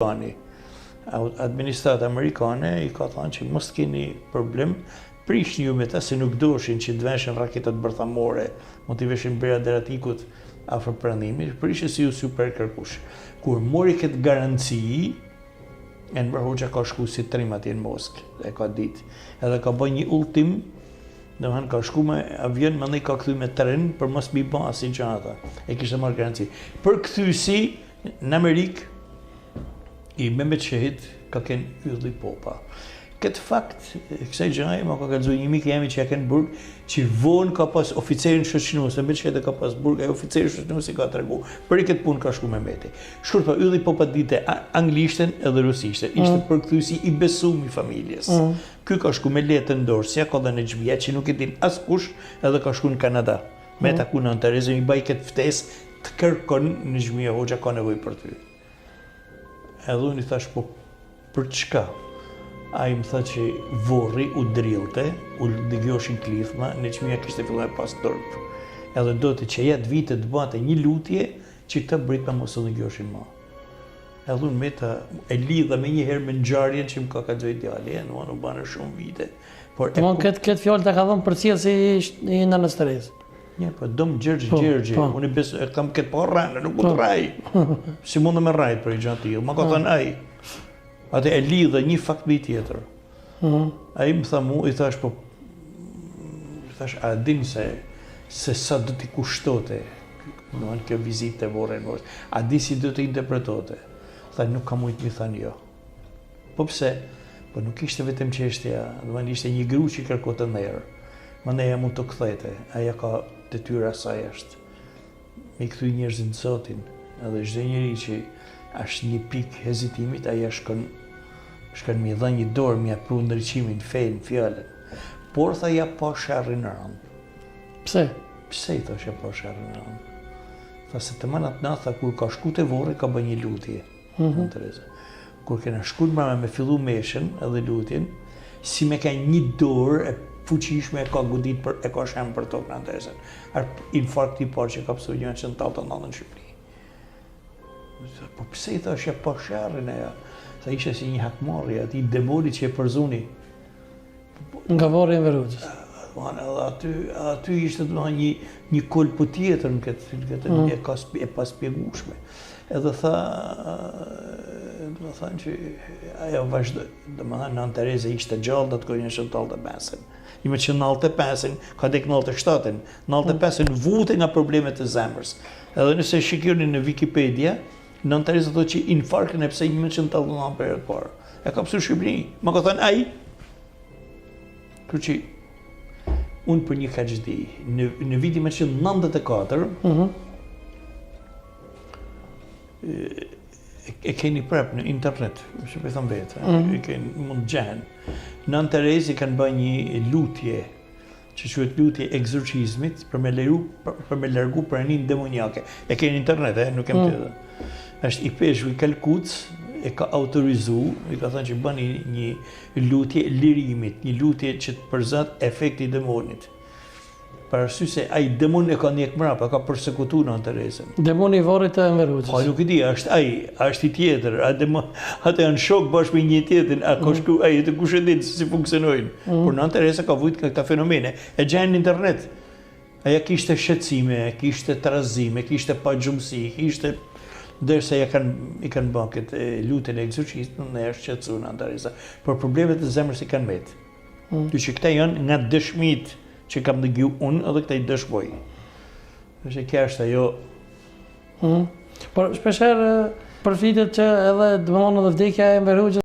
Amerikani. Administrata amerikane i ka thënë që mos keni problem, prishni ju me ta se nuk doshin që të veshin raketat bërthamore, mund t'i veshin beradeраtikut afër pranimit, prishni si ju super kërkush. Kur mori këtë garanci, Enver Hoxha ka shku si trim atje në Moskë, e ka ditë. Edhe ka bën një ultim, domethënë ka shku me avion, mandej ka kthy me tren për mos mi bë asnjë gjë ata. E kishte marrë garanci. Për kthyesi në Amerikë i Mehmet Shehit ka kënë ylli popa. Këtë fakt, kësaj gjëje ma ka kallëzu një mik jemi që ja kënë burg, që vonë ka pas oficerin shoqënues, Mehmet Shehit ka pas burg, e oficerin shoqënues i ka tregu. Për i këtë punë ka shku Mehmeti. Shkurt pa ylli popa dite anglishten edhe rusishten. Ishte përkthyesi i besum i familjes. Ky ka shku me letën dorë, si ka dhe në xhmia që nuk e din askush, edhe ka shku në Kanada. Me taku në Terezën i baj këtë ftesë të kërkon në xhmia Hoxha ka nevojë për ty. Edhe unë i thash, po për çka? Ai më tha që vorri u drillte, u dëgjoshin klithma, në çmia kishte filluar pas turp. Edhe do të që jetë vite të bante një lutje që këta britma mos u dëgjoshin më. Edhe unë me ta e lidha me një herë me ngjarjen që më ka kallëzuar djali, u banë shumë vite. Por këtë fjalë ta ka dhënë përcjell si i nënës Terezë. Ja, po dom Gjergj, unë besoj kam këtë pa rranë, nuk mund të rraj. Si mund të më rrajt për i gjatë tillë, ma ka thënë ai. Atë e lidhe një fakt me tjetër. Ai më tha mu, i thash, po, a din se sa do t'i kushtote, në kjo vizitë e vore në Moskë, a di si do t'i interpretote? Tha, nuk ka mujtë mi thanë jo. Po pse? Po nuk ishte vetëm çështja, domethënë ishte një gru që kërkote ndërë. Mandeja mund të kthete, aja ka detyra saj është. Me kthy njerëzin Zotin, edhe çdo njeri që është një pikë hezitimit, aja shkon mi dha një dorë, mi apru ndryqimin, fejnë, fjallën. Por tha ja pa sherrin në rëndë. Pse? Pse i thash ja pa sherrin në rëndë? Tha se të manat natha, kur ka shku të vorë, ka bë një lutje. Kur kena shku të mërme me fillu meshen edhe lutjen, si me ka një dorë e fuqishme e ka godit për, e ka shemë për tokë në Terezën. Infarkti i parë që ka pësu një që në talë të në Shqipëri. Po pse i thash ja pa sherrin e ja? Tha ishe si një hakmarri, ati demoni që e përzuni. Nga varri Enver Hoxhës. Aty ishte një kolpo tjetër në këtë e paspjegueshme. Edhe tha, që ajo vazhdo, Nën Tereza ishte gjallë, do të kojnë në 95-ën. Ime që 95-ën, ka dek 97-ën, 95-ën vute nga problemet e zemrës. Edhe nëse shikjoni në Wikipedia, Nën Tereza thotë që infarktën e pse 1989 për herë të parë. E ka pësu Shqipëri. Ma ka thënë ai. Kërë që unë për një kaqdi, në vitin 1994, e keni prep në internet, që për thëmë vetë, e keni mund gjenë. Nën Terezë i kanë bërë një lutje, që quhet lutje egzorcizmit, për me largu pranin demonjake. E keni internet, nuk kem të edhe. Është i peshku i Kalkuc, e ka autorizu, i ka thënë që bën një lutje lirimit, një lutje që të përzat efekti demonit. Për arsye se ai demon e ka ndjek mrapa, ka përsekutu Nën Terezën. Demoni i varrit të Enver Hoxhës. Po nuk e di, është ai, është i tjetër, ata janë shok bashkë me një tjetrin, a ka shku ai të kush e din si funksionojnë. Por Nën Tereza ka vujt këta fenomene, e gjenë në internet. Aja kishte shqetësime, kishte trazime, kishte pagjumësi, kishte ndërsa i kanë bën këtë lutjen e egzorcizmit, ne është shqetësuar Nën Tereza, por problemet e zemrës i kanë met. Ty që këta janë nga dëshmit që kam dëgju unë edhe këta i dëshmoj. Është kjo është ajo. Por shpeshherë përfitet që edhe domethënë vdekja e Enver Hoxhës